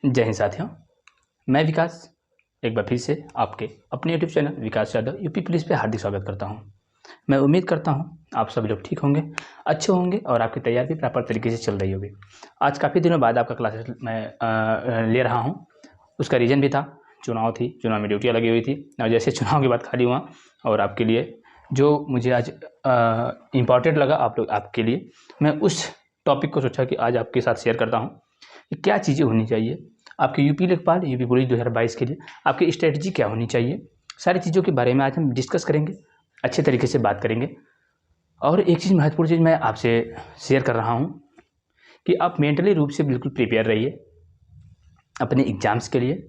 जय हिंद साथियों, मैं विकास एक बार फिर से आपके अपने यूट्यूब चैनल विकास यादव यूपी पुलिस पे हार्दिक स्वागत करता हूं। मैं उम्मीद करता हूं आप सभी लोग ठीक होंगे, अच्छे होंगे और आपकी तैयारी भी प्रॉपर तरीके से चल रही होगी। आज काफ़ी दिनों बाद आपका क्लासेस मैं ले रहा हूं। उसका रीज़न भी था, चुनाव में ड्यूटियाँ लगी हुई थी और जैसे चुनाव के बाद खाली हुआ और आपके लिए जो मुझे आज इम्पॉर्टेंट लगा आपके लिए, मैं उस टॉपिक को सोचा कि आज आपके साथ शेयर करता हूँ कि क्या चीज़ें होनी चाहिए आपके यूपी लेखपाल यूपी पुलिस 2022 के लिए, आपकी स्ट्रेटजी क्या होनी चाहिए। सारी चीज़ों के बारे में आज हम डिस्कस करेंगे, अच्छे तरीके से बात करेंगे। और एक चीज़, महत्वपूर्ण चीज़ मैं आपसे शेयर कर रहा हूँ कि आप मेंटली रूप से बिल्कुल प्रिपेयर रहिए अपने एग्ज़ाम्स के लिए।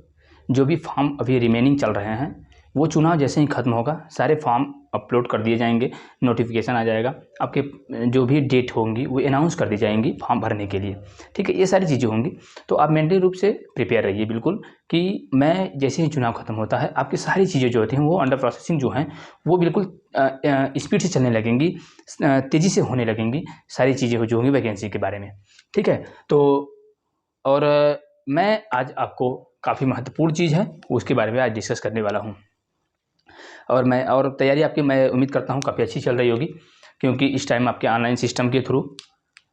जो भी फॉर्म अभी रिमेनिंग चल रहे हैं, वो चुनाव जैसे ही ख़त्म होगा सारे फॉर्म अपलोड कर दिए जाएंगे, नोटिफिकेशन आ जाएगा, आपके जो भी डेट होंगी वो अनाउंस कर दी जाएंगी फॉर्म भरने के लिए। ठीक है, ये सारी चीज़ें होंगी, तो आप मेंटली रूप से प्रिपेयर रहिए बिल्कुल कि मैं जैसे ही चुनाव ख़त्म होता है आपकी सारी चीज़ें जो होती हैं वो अंडर प्रोसेसिंग जो हैं वो बिल्कुल स्पीड से चलने लगेंगी, तेज़ी से होने लगेंगी सारी चीज़ें जो होंगी वैकेंसी के बारे में। ठीक है, तो और मैं आज आपको काफ़ी महत्वपूर्ण चीज़ है उसके बारे में आज डिस्कस करने वाला हूँ। और तैयारी आपकी मैं उम्मीद करता हूँ काफ़ी अच्छी चल रही होगी, क्योंकि इस टाइम आपके ऑनलाइन सिस्टम के थ्रू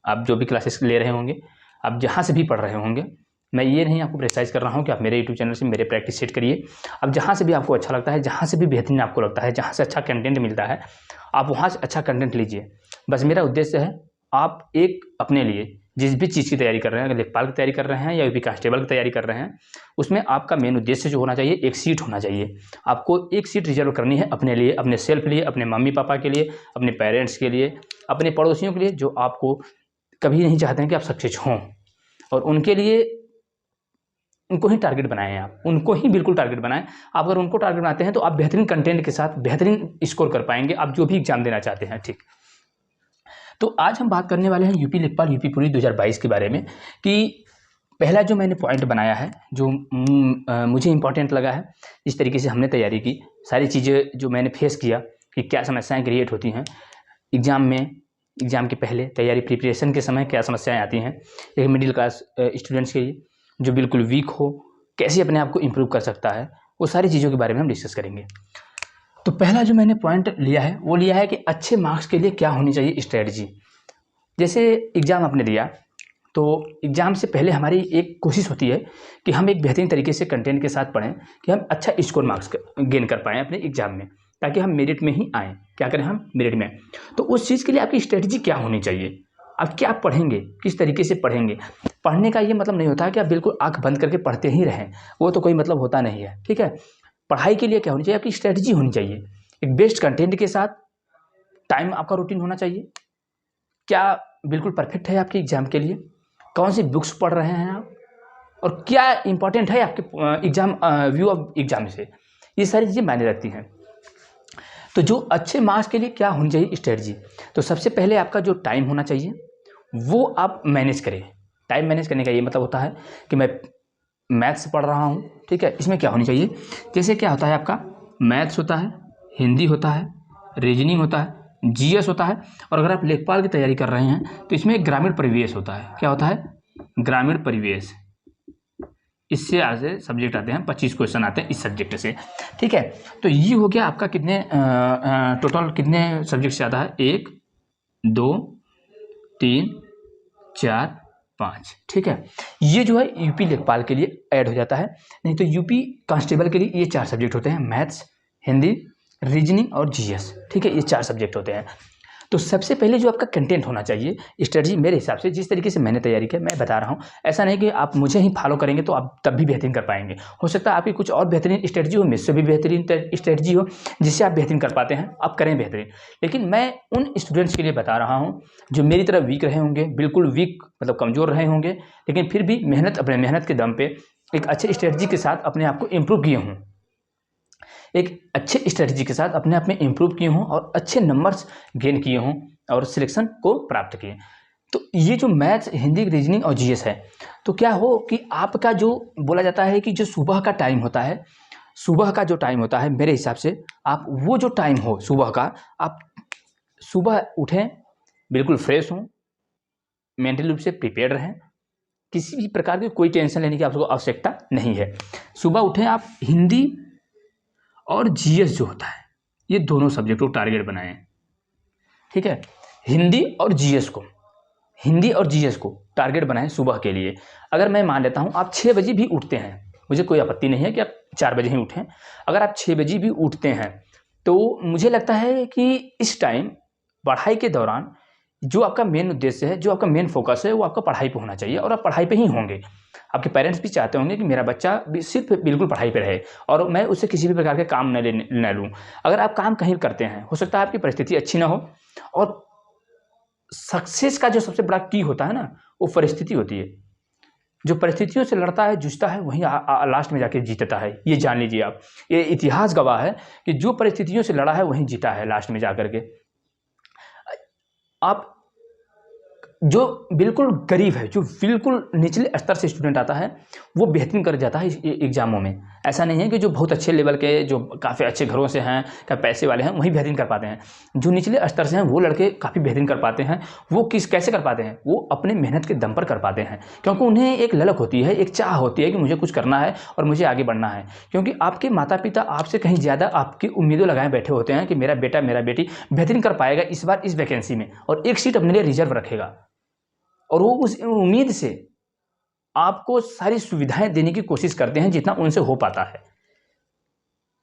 आप जो भी क्लासेस ले रहे होंगे, आप जहाँ से भी पढ़ रहे होंगे, मैं ये नहीं आपको प्रेसाइज कर रहा हूँ कि आप मेरे यूट्यूब चैनल से मेरे प्रैक्टिस सेट करिए। अब जहाँ से भी आपको अच्छा लगता है, जहाँ से भी बेहतरीन आपको लगता है, जहाँ से अच्छा कंटेंट मिलता है, आप वहाँ से अच्छा कंटेंट लीजिए। बस मेरा उद्देश्य है आप एक अपने लिए जिस भी चीज़ की तैयारी कर रहे हैं, अगर लेखपाल की तैयारी कर रहे हैं या यूपी कांस्टेबल की तैयारी कर रहे हैं, उसमें आपका मेन उद्देश्य जो होना चाहिए एक सीट होना चाहिए। आपको एक सीट रिजर्व करनी है अपने लिए, अपने सेल्फ लिए, अपने मम्मी पापा के लिए, अपने पेरेंट्स के लिए, अपने पड़ोसियों के लिए जो आपको कभी नहीं चाहते हैं कि आप सक्सेस हों, और उनके लिए उनको ही टारगेट बनाएं, आप उनको ही बिल्कुल टारगेट बनाएं। आप अगर उनको टारगेट बनाते हैं तो आप बेहतरीन कंटेंट के साथ बेहतरीन स्कोर कर पाएंगे, आप जो भी एग्जाम देना चाहते हैं। ठीक, तो आज हम बात करने वाले हैं यूपी लेखपाल यूपी पुलिस 2022 के बारे में कि पहला जो मैंने पॉइंट बनाया है जो मुझे इम्पॉर्टेंट लगा है, इस तरीके से हमने तैयारी की, सारी चीज़ें जो मैंने फेस किया कि क्या समस्याएं क्रिएट होती हैं एग्ज़ाम में, एग्ज़ाम के पहले तैयारी प्रिपरेशन के समय क्या समस्याएं आती हैं एक मिडिल क्लास स्टूडेंट्स के लिए जो बिल्कुल वीक हो, कैसे अपने आप को इम्प्रूव कर सकता है, वो सारी चीज़ों के बारे में हम डिस्कस करेंगे। तो पहला जो मैंने पॉइंट लिया है वो लिया है कि अच्छे मार्क्स के लिए क्या होनी चाहिए स्ट्रेटजी। जैसे एग्ज़ाम आपने दिया तो एग्ज़ाम से पहले हमारी एक कोशिश होती है कि हम एक बेहतरीन तरीके से कंटेंट के साथ पढ़ें कि हम अच्छा स्कोर मार्क्स गेन कर पाएँ अपने एग्ज़ाम में, ताकि हम मेरिट में ही आएँ। क्या करें हम? मेरिट में। तो उस चीज़ के लिए आपकी स्ट्रेटजी क्या होनी चाहिए, आप क्या पढ़ेंगे, किस तरीके से पढ़ेंगे। पढ़ने का ये मतलब नहीं होता है कि आप बिल्कुल आँख बंद करके पढ़ते ही रहें, वो तो कोई मतलब होता नहीं है। ठीक है, पढ़ाई के लिए क्या होनी चाहिए, आपकी स्ट्रेटजी होनी चाहिए एक बेस्ट कंटेंट के साथ। टाइम आपका रूटीन होना चाहिए, क्या बिल्कुल परफेक्ट है आपके एग्ज़ाम के लिए, कौन सी बुक्स पढ़ रहे हैं आप, और क्या इंपॉर्टेंट है आपके एग्ज़ाम व्यू ऑफ एग्ज़ाम से, ये सारी चीज़ें मायने रखती हैं। तो जो अच्छे मार्क्स के लिए क्या होनी चाहिए स्ट्रेटजी, तो सबसे पहले आपका जो टाइम होना चाहिए वो आप मैनेज करें। टाइम मैनेज करने का ये मतलब होता है कि मैं मैथ्स पढ़ रहा हूँ, ठीक है, इसमें क्या होनी चाहिए, जैसे क्या होता है आपका मैथ्स होता है, हिंदी होता है, रीजनिंग होता है, जीएस होता है, और अगर आप लेखपाल की तैयारी कर रहे हैं तो इसमें ग्रामीण परिवेश होता है। क्या होता है? ग्रामीण परिवेश। इससे आगे सब्जेक्ट आते हैं, 25 क्वेश्चन आते हैं इस सब्जेक्ट से। ठीक है, तो ये हो गया आपका कितने टोटल कितने सब्जेक्ट से आता है, 1 2 3 4 5। ठीक है, ये जो है यूपी लेखपाल के लिए ऐड हो जाता है। नहीं तो यूपी कांस्टेबल के लिए ये 4 सब्जेक्ट होते हैं, मैथ्स, हिंदी, रीजनिंग और जीएस। ठीक है, ये 4 सब्जेक्ट होते हैं। तो सबसे पहले जो आपका कंटेंट होना चाहिए स्ट्रेटजी, मेरे हिसाब से जिस तरीके से मैंने तैयारी की मैं बता रहा हूँ, ऐसा नहीं कि आप मुझे ही फॉलो करेंगे तो आप तब भी बेहतरीन कर पाएंगे। हो सकता है आपकी कुछ और बेहतरीन स्ट्रेटजी हो, मुझसे भी बेहतरीन स्ट्रेटजी हो जिससे आप बेहतरीन कर पाते हैं, आप करें बेहतरीन। लेकिन मैं उन स्टूडेंट्स के लिए बता रहा हूँ जो मेरी तरह वीक रहे होंगे, बिल्कुल वीक मतलब कमज़ोर रहे होंगे, लेकिन फिर भी अपने मेहनत के दम पे एक अच्छे स्ट्रेटजी के साथ अपने आप को इम्प्रूव किए हों, एक अच्छे स्ट्रेटजी के साथ अपने आप में इम्प्रूव किए हों और अच्छे नंबर्स गेन किए हों और सिलेक्शन को प्राप्त किए। तो ये जो मैथ्स, हिंदी, रीजनिंग और जीएस है, तो क्या हो कि आपका जो बोला जाता है कि जो सुबह का टाइम होता है, सुबह का जो टाइम होता है, मेरे हिसाब से आप वो जो टाइम हो सुबह का, आप सुबह उठें, बिल्कुल फ्रेश हों, मेंटली रूप से प्रिपेयर रहें, किसी भी प्रकार की कोई टेंशन लेने की आपको आवश्यकता नहीं है। सुबह उठें आप, हिंदी और जीएस जो होता है ये दोनों सब्जेक्ट को टारगेट बनाएं, ठीक है। हिंदी और जीएस को टारगेट बनाएं सुबह के लिए। अगर मैं मान लेता हूँ आप 6 बजे भी उठते हैं, मुझे कोई आपत्ति नहीं है कि आप 4 बजे ही उठें। अगर आप 6 बजे भी उठते हैं तो मुझे लगता है कि इस टाइम पढ़ाई के दौरान जो आपका मेन उद्देश्य है, जो आपका मेन फोकस है, वो आपका पढ़ाई पे होना चाहिए और आप पढ़ाई पे ही होंगे। आपके पेरेंट्स भी चाहते होंगे कि मेरा बच्चा भी सिर्फ बिल्कुल पढ़ाई पे रहे और मैं उससे किसी भी प्रकार के काम न लूँ। अगर आप काम कहीं करते हैं, हो सकता है आपकी परिस्थिति अच्छी ना हो, और सक्सेस का जो सबसे बड़ा की होता है ना, वो परिस्थिति होती है। जो परिस्थितियों से लड़ता है, जूझता है, वही लास्ट में जाके जीतता है। ये जान लीजिए आप, ये इतिहास गवाह है कि जो परिस्थितियों से लड़ा है वही जीता है लास्ट में जाकर के। आप जो बिल्कुल गरीब है, जो बिल्कुल निचले स्तर से स्टूडेंट आता है, वो बेहतरीन कर जाता है एग्जामों में। ऐसा नहीं है कि जो बहुत अच्छे लेवल के, जो काफ़ी अच्छे घरों से हैं, क्या पैसे वाले हैं, वही बेहतरीन कर पाते हैं। जो निचले स्तर से हैं वो लड़के काफ़ी बेहतरीन कर पाते हैं। वो कैसे कर पाते हैं? वो अपने मेहनत के दम पर कर पाते हैं, क्योंकि उन्हें एक ललक होती है, एक चाह होती है कि मुझे कुछ करना है और मुझे आगे बढ़ना है। क्योंकि आपके माता पिता आपसे कहीं ज़्यादा आपकी उम्मीदें लगाए बैठे होते हैं कि मेरा बेटा, मेरा बेटी बेहतरीन कर पाएगा इस बार इस वैकेंसी में, और एक सीट अपने लिए रिजर्व रखेगा, और वो उस उम्मीद से आपको सारी सुविधाएं देने की कोशिश करते हैं जितना उनसे हो पाता है।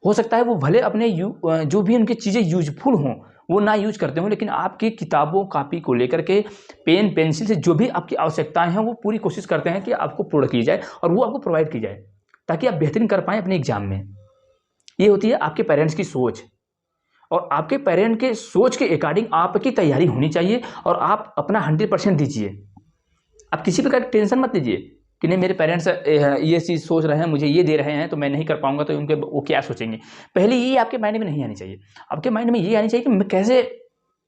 हो सकता है वो भले अपने जो भी उनकी चीज़ें यूजफुल हों वो ना यूज करते हों, लेकिन आपकी किताबों कापी को लेकर के, पेन पेंसिल से जो भी आपकी आवश्यकताएं हैं वो पूरी कोशिश करते हैं कि आपको पूर्ण की जाए और वो आपको प्रोवाइड की जाए, ताकि आप बेहतरीन कर पाएँ अपने एग्जाम में। ये होती है आपके पेरेंट्स की सोच, और आपके पेरेंट के सोच के अकॉर्डिंग आपकी तैयारी होनी चाहिए, और आप अपना 100% दीजिए। आप किसी प्रकार की टेंशन मत लीजिए कि नहीं मेरे पेरेंट्स ये चीज़ सोच रहे हैं, मुझे ये दे रहे हैं तो मैं नहीं कर पाऊंगा, तो उनके वो क्या सोचेंगे। पहले ये आपके माइंड में नहीं आनी चाहिए। आपके माइंड में ये आनी चाहिए कि मैं कैसे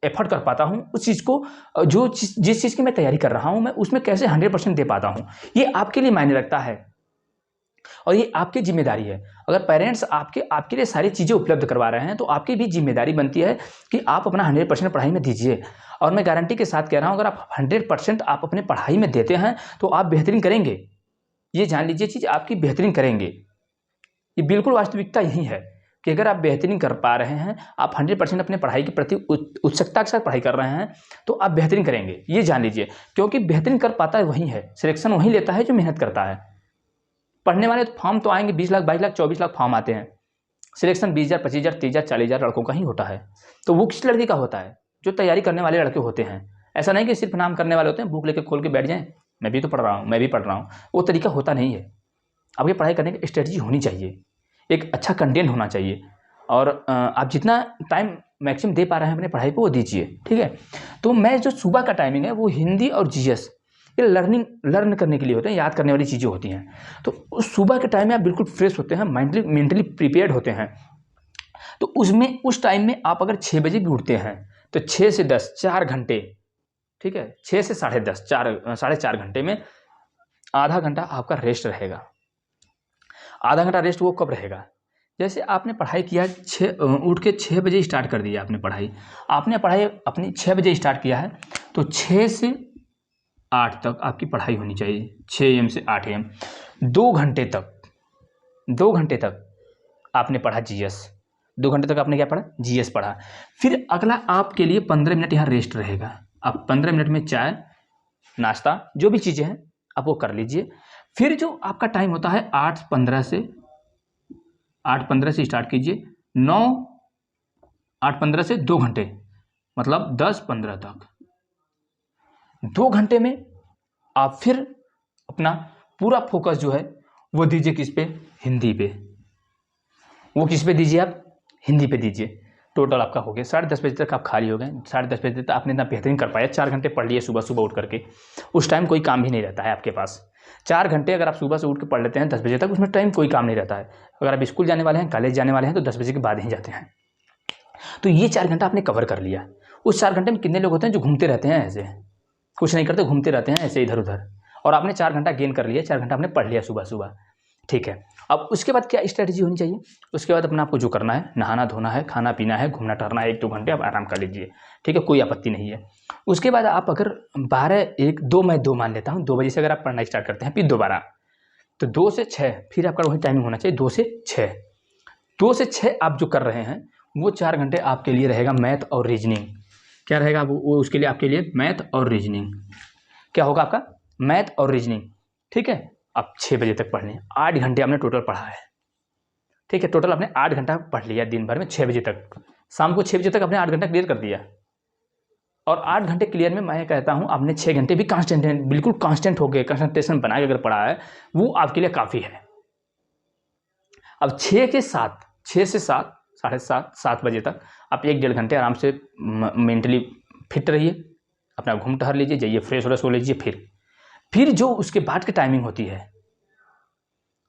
एफर्ट कर पाता हूँ उस चीज़ को, जिस चीज़ की मैं तैयारी कर रहा हूँ मैं उसमें कैसे 100% दे पाता हूँ। ये आपके लिए मायने रखता है और ये आपकी जिम्मेदारी है। अगर पेरेंट्स आपके लिए सारी चीज़ें उपलब्ध करवा रहे हैं तो आपकी भी जिम्मेदारी बनती है कि आप अपना 100% पढ़ाई में दीजिए। और मैं गारंटी के साथ कह रहा हूँ, अगर आप 100% आप अपने पढ़ाई में देते हैं तो आप बेहतरीन करेंगे। ये जान लीजिए चीज़ आपकी बेहतरीन करेंगे। ये बिल्कुल वास्तविकता यही है कि अगर आप बेहतरीन कर पा रहे हैं, आप 100% अपने पढ़ाई के प्रति उत्सुकता के साथ पढ़ाई कर रहे हैं, तो आप बेहतरीन करेंगे। ये जान लीजिए, क्योंकि बेहतरीन कर पाता है वही है, सिलेक्शन वही लेता है जो मेहनत करता है। पढ़ने वाले तो फॉर्म तो आएंगे 20 लाख 22 लाख 24 लाख फॉर्म आते हैं, सिलेक्शन 20,000 25,000 30,000 40,000 लड़कों का ही होता है। तो वो किस लड़के का होता है? जो तैयारी करने वाले लड़के होते हैं। ऐसा नहीं कि सिर्फ नाम करने वाले होते हैं, बुक लेके खोल के बैठ जाएं, मैं भी तो पढ़ रहा हूँ, मैं भी पढ़ रहा हूँ, वो तरीका होता नहीं है। आपकी पढ़ाई करने की स्ट्रेटजी होनी चाहिए, एक अच्छा कंटेंट होना चाहिए, और आप जितना टाइम मैक्सिमम दे पा रहे हैं अपने पढ़ाई पर वो दीजिए, ठीक है। तो मैं जो सुबह का टाइमिंग है वो हिंदी और जीएस, ये लर्न करने के लिए होते हैं, याद करने वाली चीज़ें होती हैं। तो उस सुबह के टाइम में आप बिल्कुल फ्रेश होते हैं, मेंटली प्रिपेयर्ड होते हैं। तो उस टाइम में आप अगर 6 बजे भी उठते हैं तो 6 से 10 4 घंटे, ठीक है, 6 से 10:30 साढ़े 4 घंटे में आधा घंटा आपका रेस्ट रहेगा। आधा घंटा रेस्ट वो कब रहेगा? जैसे आपने पढ़ाई किया, उठ के 6 बजे स्टार्ट कर दिया आपने पढ़ाई अपनी 6 बजे स्टार्ट किया है, तो 6 से 8 तक आपकी पढ़ाई होनी चाहिए। 6 AM से 8 AM 2 घंटे तक आपने पढ़ा जीएस। 2 घंटे तक आपने क्या पढ़ा? जीएस पढ़ा। फिर अगला आपके लिए 15 मिनट यहाँ रेस्ट रहेगा। आप 15 मिनट में चाय, नाश्ता, जो भी चीज़ें हैं आप वो कर लीजिए। फिर जो आपका टाइम होता है 8:15 से स्टार्ट कीजिए, 8:15 से 2 घंटे, मतलब 10:15 तक। 2 घंटे में आप फिर अपना पूरा फोकस जो है वो दीजिए किस पे? हिंदी पे। वो किस पे दीजिए? आप हिंदी पे दीजिए। टोटल आपका हो गया 10:30 बजे तक आप खाली हो गए। 10:30 बजे तक आपने इतना बेहतरीन कर पाया, 4 घंटे पढ़ लिए सुबह उठ करके। उस टाइम कोई काम भी नहीं रहता है आपके पास। 4 घंटे अगर आप सुबह से उठ के पढ़ लेते हैं 10 बजे तक, उसमें टाइम कोई काम नहीं रहता है। अगर आप स्कूल जाने वाले हैं, कॉलेज जाने वाले हैं, तो 10 बजे के बाद ही जाते हैं। तो ये 4 घंटा आपने कवर कर लिया। उस 4 घंटे में कितने लोग होते हैं जो घूमते रहते हैं, ऐसे कुछ नहीं करते, घूमते रहते हैं ऐसे इधर उधर, और आपने 4 घंटा गेन कर लिया, 4 घंटा आपने पढ़ लिया सुबह, ठीक है। अब उसके बाद क्या स्ट्रैटेजी होनी चाहिए, उसके बाद अपना आपको जो करना है, नहाना धोना है, खाना पीना है, घूमना टहलना है, 1-2 घंटे आप आराम कर लीजिए, ठीक है, कोई आपत्ति नहीं है। उसके बाद आप अगर 12-1-2, मैं 2 मान लेता हूँ, 2 बजे से अगर आप पढ़ना स्टार्ट करते हैं फिर दोबारा, तो 2 से 6 फिर आपका वही टाइमिंग होना चाहिए, 2 से 6। 2 से 6 आप जो कर रहे हैं वो 4 घंटे आपके लिए रहेगा मैथ और रीजनिंग। क्या रहेगा वो उसके लिए, आपके लिए मैथ और रीजनिंग। क्या होगा आपका, मैथ और रीजनिंग, ठीक है। आप 6 बजे तक पढ़ लें, 8 घंटे आपने टोटल पढ़ा है, ठीक है, टोटल आपने 8 घंटा पढ़ लिया दिन भर में, 6 बजे तक, शाम को 6 बजे तक आपने 8 घंटा क्लियर कर दिया। और 8 घंटे क्लियर में मैं कहता हूँ आपने 6 घंटे भी कांस्टेंट, बिल्कुल कांस्टेंट हो गए, कंसंट्रेशन बना के अगर पढ़ा है, वो आपके लिए काफ़ी है। अब 6 से 7, 6 से 7, 7:30, 7 बजे तक आप 1-1.5 घंटे आराम से मेंटली फिट रहिए, अपना घूम टहल लीजिए, जाइए फ्रेश हो लीजिए। फिर जो उसके बाद की टाइमिंग होती है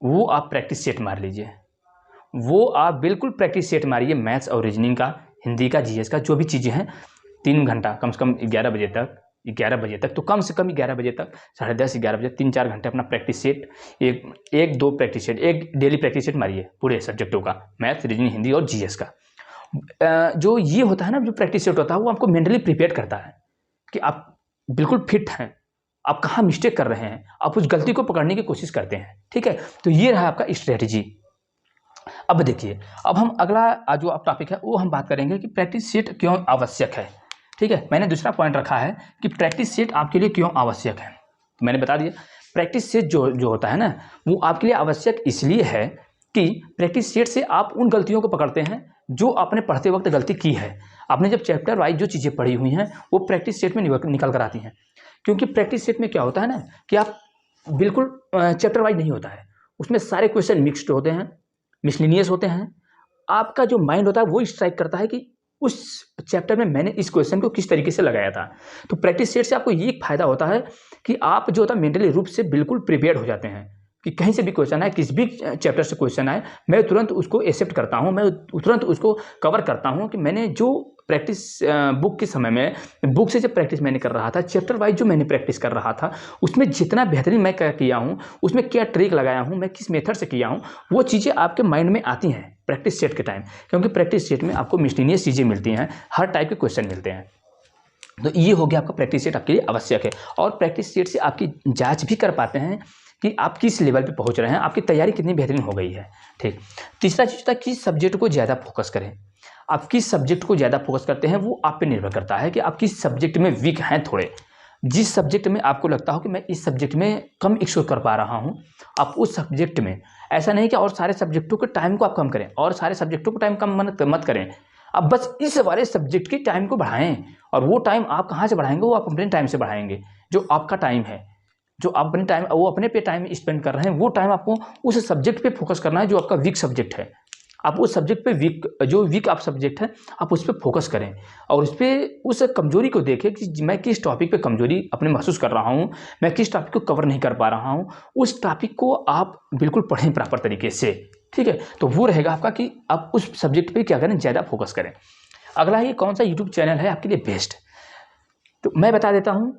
वो आप प्रैक्टिस सेट मार लीजिए, वो आप बिल्कुल प्रैक्टिस सेट मारिए, मैथ्स और रीजनिंग का, हिंदी का, जीएस का, जो भी चीज़ें हैं, 3 घंटा कम से कम 11 बजे तक, 11 बजे तक, तो कम से कम 11 बजे तक, 10:30, 11 बजे, 3-4 घंटे अपना प्रैक्टिस सेट, एक 2 प्रैक्टिस सेट, एक डेली प्रैक्टिस सेट मारिए पूरे सब्जेक्टों का, मैथ्स, रीजनिंग, हिंदी और जीएस का। जो ये होता है ना, जो प्रैक्टिस सेट होता है, वो आपको मेंटली प्रिपेयर करता है कि आप बिल्कुल फिट हैं, आप कहाँ मिस्टेक कर रहे हैं, आप उस गलती को पकड़ने की कोशिश करते हैं, ठीक है। तो ये रहा आपका स्ट्रेटजी। अब देखिए, अब हम अगला जो आप टॉपिक है वो हम बात करेंगे कि प्रैक्टिस सेट क्यों आवश्यक है, ठीक है। मैंने दूसरा पॉइंट रखा है कि प्रैक्टिस सेट आपके लिए क्यों आवश्यक है, तो मैंने बता दिया प्रैक्टिस सेट जो होता है ना, वो आपके लिए आवश्यक इसलिए है कि प्रैक्टिस सेट से आप उन गलतियों को पकड़ते हैं जो आपने पढ़ते वक्त गलती की है। आपने जब चैप्टर वाइज जो चीज़ें पढ़ी हुई हैं वो प्रैक्टिस सेट में निकल कर आती हैं, क्योंकि प्रैक्टिस सेट में क्या होता है ना कि आप बिल्कुल चैप्टर वाइज नहीं होता है, उसमें सारे क्वेश्चन मिक्स्ड होते हैं, मिसलिनियस होते हैं। आपका जो माइंड होता है वो स्ट्राइक करता है कि उस चैप्टर में मैंने इस क्वेश्चन को किस तरीके से लगाया था। तो प्रैक्टिस सेट से आपको ये फायदा होता है कि आप जो होता है मेंटली रूप से बिल्कुल प्रिपेयर्ड हो जाते हैं कि कहीं से भी क्वेश्चन आए, किस भी चैप्टर से क्वेश्चन आए, मैं तुरंत उसको एक्सेप्ट करता हूँ, मैं तुरंत उसको कवर करता हूँ कि मैंने जो प्रैक्टिस बुक के समय में, बुक से जब प्रैक्टिस मैंने कर रहा था, चैप्टर वाइज जो मैंने प्रैक्टिस कर रहा था, उसमें जितना बेहतरीन मैं क्या किया हूँ, उसमें क्या ट्रिक लगाया हूँ, मैं किस मेथड से किया हूँ, वो चीज़ें आपके माइंड में आती हैं प्रैक्टिस सेट के टाइम, क्योंकि प्रैक्टिस सेट में आपको मिस्टीनियस चीज़ें मिलती हैं, हर टाइप के क्वेश्चन मिलते हैं। तो ये हो गया आपका प्रैक्टिस सेट आपके लिए आवश्यक है, और प्रैक्टिस सेट से आपकी जाँच भी कर पाते हैं कि आप किस लेवल पे पहुंच रहे हैं, आपकी तैयारी कितनी बेहतरीन हो गई है, ठीक। तीसरा चीज़ था किस सब्जेक्ट को ज़्यादा फोकस करें। आप किस सब्जेक्ट को ज़्यादा फोकस करते हैं वो आप पे निर्भर करता है कि आप किस सब्जेक्ट में वीक हैं थोड़े। जिस सब्जेक्ट में आपको लगता हो कि मैं इस सब्जेक्ट में कम एक्सप्लोर कर पा रहा हूँ, आप उस सब्जेक्ट में, ऐसा नहीं कि और सारे सब्जेक्टों के टाइम को आप कम करें, और सारे सब्जेक्टों को टाइम कम मत करें, आप बस इस वाले सब्जेक्ट के टाइम को बढ़ाएं। और वो टाइम आप कहाँ से बढ़ाएंगे, वो आप अपने टाइम से बढ़ाएंगे, जो आपका टाइम है, जो आप अपने टाइम, वो अपने पे टाइम स्पेंड कर रहे हैं, वो टाइम आपको उस सब्जेक्ट पे फोकस करना है जो आपका वीक सब्जेक्ट है। आप उस सब्जेक्ट पे जो वीक आप सब्जेक्ट है, आप उस पर फोकस करें, और उस पर उस कमजोरी को देखें कि मैं किस टॉपिक पे कमजोरी अपने महसूस कर रहा हूँ, मैं किस टॉपिक को कवर नहीं कर पा रहा हूँ, उस टॉपिक को आप बिल्कुल पढ़ें प्रॉपर तरीके से, ठीक है। तो वो रहेगा आपका कि आप उस सब्जेक्ट पर क्या करें, ज़्यादा फोकस करें। अगला ये कौन सा यूट्यूब चैनल है आपके लिए बेस्ट, तो मैं बता देता हूँ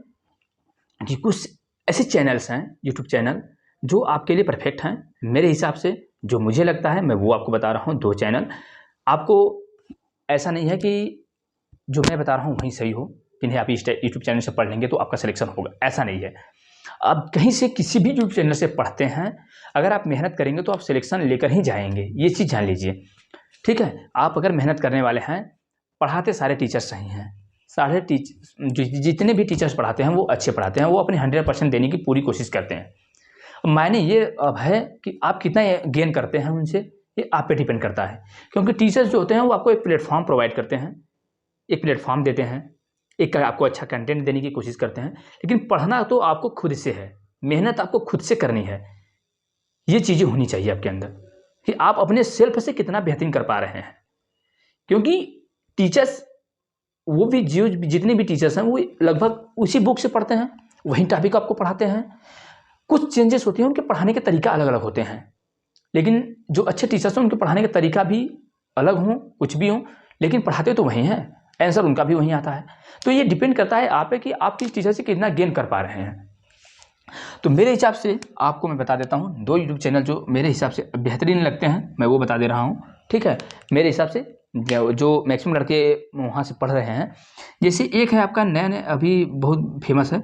कि कुछ ऐसे चैनल्स हैं, यूट्यूब चैनल जो आपके लिए परफेक्ट हैं मेरे हिसाब से, जो मुझे लगता है, मैं वो आपको बता रहा हूँ। 2 चैनल, आपको ऐसा नहीं है कि जो मैं बता रहा हूँ वहीं सही हो, कि नहीं आप इस यूट्यूब चैनल से पढ़ लेंगे तो आपका सिलेक्शन होगा, ऐसा नहीं है। आप कहीं से किसी भी यूट्यूब चैनल से पढ़ते हैं, अगर आप मेहनत करेंगे तो आप सिलेक्शन लेकर ही जाएंगे, ये चीज़ जान लीजिए, ठीक है। आप अगर मेहनत करने वाले हैं, पढ़ाते सारे टीचर्स सही हैं, सारे जितने भी टीचर्स पढ़ाते हैं वो अच्छे पढ़ाते हैं, वो अपने 100% देने की पूरी कोशिश करते हैं। मायने ये अब है कि आप कितना गेन करते हैं उनसे, ये आप पे डिपेंड करता है, क्योंकि टीचर्स जो होते हैं वो आपको एक प्लेटफॉर्म प्रोवाइड करते हैं, एक प्लेटफॉर्म देते हैं, एक आपको अच्छा कंटेंट देने की कोशिश करते हैं, लेकिन पढ़ना तो आपको खुद से है, मेहनत आपको खुद से करनी है। ये चीज़ें होनी चाहिए आपके अंदर कि आप अपने सेल्फ से कितना बेहतरीन कर पा रहे हैं, क्योंकि टीचर्स, वो भी जितने भी टीचर्स हैं वो लगभग उसी बुक से पढ़ते हैं, वही टॉपिक आपको पढ़ाते हैं। कुछ चेंजेस होती हैं, उनके पढ़ाने के तरीका अलग अलग होते हैं, लेकिन जो अच्छे टीचर्स हैं उनके पढ़ाने का तरीका भी अलग हो, कुछ भी हो, लेकिन पढ़ाते तो वही हैं, आंसर उनका भी वही आता है। तो ये डिपेंड करता है आप पे कि आप किस टीचर से कितना गेन कर पा रहे हैं। तो मेरे हिसाब से आपको मैं बता देता हूँ 2 यूट्यूब चैनल जो मेरे हिसाब से बेहतरीन लगते हैं, मैं वो बता दे रहा हूँ। ठीक है, मेरे हिसाब से जो मैक्सिमम लड़के वहाँ से पढ़ रहे हैं, जैसे एक है आपका नया अभी बहुत फेमस है,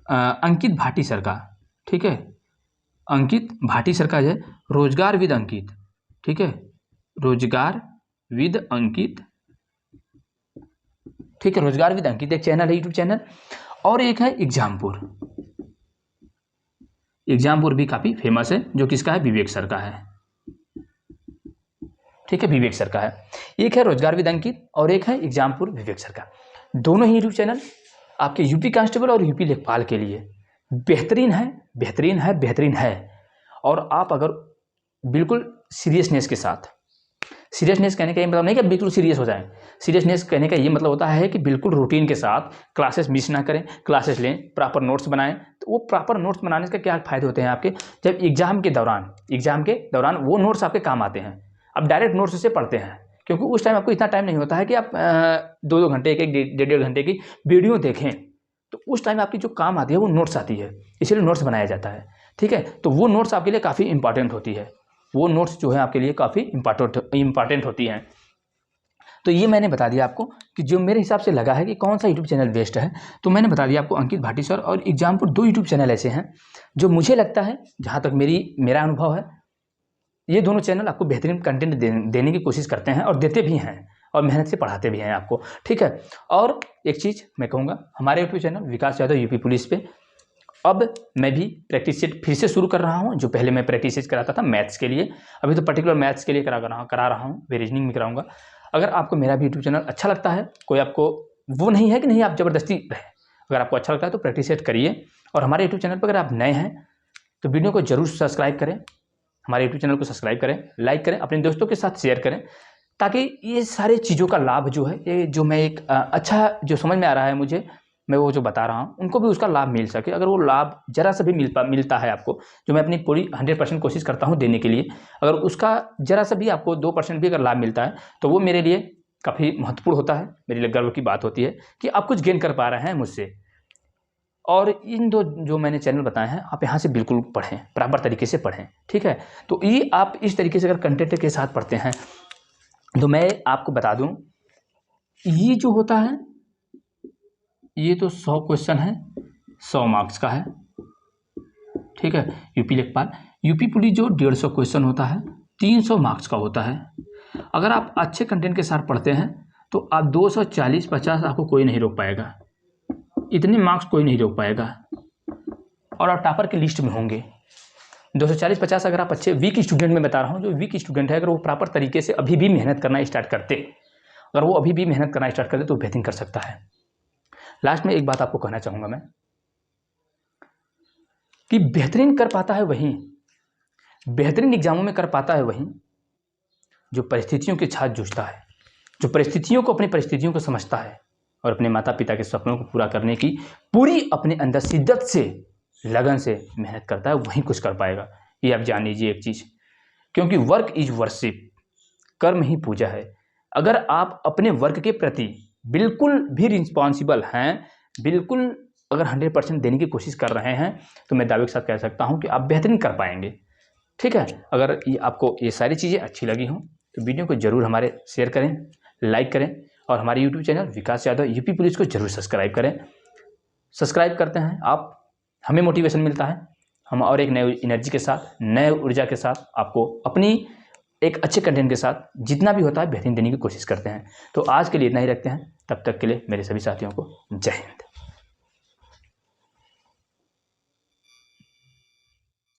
अंकित भाटी सर का। ठीक है, अंकित भाटी सर का है रोजगार विद अंकित। ठीक है, रोजगार विद अंकित। ठीक है, रोजगार विद अंकित एक चैनल है यूट्यूब चैनल। और एक है एग्जामपुर। एग्जामपुर भी काफ़ी फेमस है, जो किसका है, विवेक सर का है। ठीक है, विवेक सर का है। एक है रोजगार विद अंकित और एक है एग्जामपुर विवेक सर का। दोनों ही यूट्यूब चैनल आपके यूपी कांस्टेबल और यूपी लेखपाल के लिए बेहतरीन है, बेहतरीन है, बेहतरीन है। और आप अगर बिल्कुल सीरियसनेस के साथ, सीरियसनेस कहने का ये मतलब नहीं कि बिल्कुल सीरियस हो जाएं, सीरियसनेस कहने का ये मतलब होता है कि बिल्कुल रूटीन के साथ क्लासेस मिस ना करें, क्लासेस लें, प्रॉपर नोट्स बनाएं। तो वो प्रॉपर नोट्स बनाने के क्या फ़ायदे होते हैं आपके, जब एग्जाम के दौरान वो नोट्स आपके काम आते हैं। आप डायरेक्ट नोट्स से पढ़ते हैं, क्योंकि उस टाइम आपको इतना टाइम नहीं होता है कि आप 2-2 घंटे, एक 1.5 घंटे की वीडियो देखें। तो उस टाइम आपकी जो काम आती है वो नोट्स आती है, इसलिए नोट्स बनाया जाता है। ठीक है, तो वो नोट्स आपके लिए काफ़ी इंपॉर्टेंट होती है, वो नोट्स जो है आपके लिए काफ़ी इंपॉर्टेंट होती हैं। तो ये मैंने बता दिया आपको कि जो मेरे हिसाब से लगा है कि कौन सा यूट्यूब चैनल बेस्ट है। तो मैंने बता दिया आपको अंकित भाटी सर और एग्जामपुर, 2 यूट्यूब चैनल ऐसे हैं जो मुझे लगता है, जहाँ तक मेरा अनुभव है, ये दोनों चैनल आपको बेहतरीन कंटेंट देने की कोशिश करते हैं और देते भी हैं और मेहनत से पढ़ाते भी हैं आपको। ठीक है, और एक चीज़ मैं कहूँगा, हमारे यूट्यूब चैनल विकास यादव यूपी पुलिस पे अब मैं भी प्रैक्टिस सेट फिर से शुरू कर रहा हूँ। जो पहले मैं प्रैक्टिस सेट कराता था मैथ्स के लिए, अभी तो पर्टिकुलर मैथ्स के लिए करा रहा हूँ, वे रीजनिंग भी कराऊंगा। अगर आपको मेरा भी यूट्यूब चैनल अच्छा लगता है, कोई आपको वो नहीं है कि नहीं आप ज़बरदस्ती रहे, अगर आपको अच्छा लगता है तो प्रैक्टिस सेट करिए। और हमारे यूट्यूब चैनल पर अगर आप नए हैं तो वीडियो को जरूर सब्सक्राइब करें, हमारे यूट्यूब चैनल को सब्सक्राइब करें, लाइक करें, अपने दोस्तों के साथ शेयर करें, ताकि ये सारी चीज़ों का लाभ जो है, ये जो मैं एक अच्छा जो समझ में आ रहा है मुझे, मैं वो जो बता रहा हूँ, उनको भी उसका लाभ मिल सके। अगर वो लाभ जरा सा भी मिलता है आपको, जो मैं अपनी पूरी 100% कोशिश करता हूँ देने के लिए, अगर उसका जरा सा भी आपको 2% भी अगर लाभ मिलता है तो वो मेरे लिए काफ़ी महत्वपूर्ण होता है, मेरे लिए गर्व की बात होती है कि आप कुछ गेन कर पा रहे हैं मुझसे। और इन 2 जो मैंने चैनल बताए हैं, आप यहाँ से बिल्कुल पढ़ें, बराबर तरीके से पढ़ें। ठीक है, तो ये आप इस तरीके से अगर कंटेंट के साथ पढ़ते हैं, तो मैं आपको बता दूँ, ये जो होता है, ये तो 100 क्वेश्चन है, 100 मार्क्स का है। ठीक है, यूपी लेखपाल, यूपी पुलिस जो 150 क्वेश्चन होता है, 300 मार्क्स का होता है। अगर आप अच्छे कंटेंट के साथ पढ़ते हैं तो आप 240-50 आपको कोई नहीं रोक पाएगा, इतने मार्क्स कोई नहीं रोक पाएगा, और आप टॉपर की लिस्ट में होंगे। 240-50 अगर आप अच्छे वीक स्टूडेंट में बता रहा हूँ, जो वीक स्टूडेंट है, अगर वो प्रॉपर तरीके से अभी भी मेहनत करना स्टार्ट करते, अगर वो अभी भी मेहनत करना स्टार्ट करते तो बेहतरीन कर सकता है। लास्ट में एक बात आपको कहना चाहूँगा मैं, कि बेहतरीन कर पाता है वही, बेहतरीन एग्जामों में कर पाता है वही जो परिस्थितियों के साथ जूझता है, जो परिस्थितियों को, अपनी परिस्थितियों को समझता है और अपने माता पिता के सपनों को पूरा करने की पूरी अपने अंदर शिद्दत से, लगन से मेहनत करता है, वही कुछ कर पाएगा। ये आप जान लीजिए एक चीज़, क्योंकि वर्क इज वर्शिप, कर्म ही पूजा है। अगर आप अपने वर्क के प्रति बिल्कुल भी रिस्पॉन्सिबल हैं, बिल्कुल अगर 100% देने की कोशिश कर रहे हैं, तो मैं दावे के साथ कह सकता हूं कि आप बेहतरीन कर पाएंगे। ठीक है, अगर ये आपको ये सारी चीज़ें अच्छी लगी हों तो वीडियो को जरूर हमारे शेयर करें, लाइक करें, और हमारे यूट्यूब चैनल विकास यादव यूपी पुलिस को जरूर सब्सक्राइब करें। सब्सक्राइब करते हैं आप, हमें मोटिवेशन मिलता है, हम और एक नए एनर्जी के साथ, नए ऊर्जा के साथ आपको अपनी एक अच्छे कंटेंट के साथ जितना भी होता है बेहतरीन देने की कोशिश करते हैं। तो आज के लिए इतना ही रखते हैं, तब तक के लिए मेरे सभी साथियों को जय हिंद।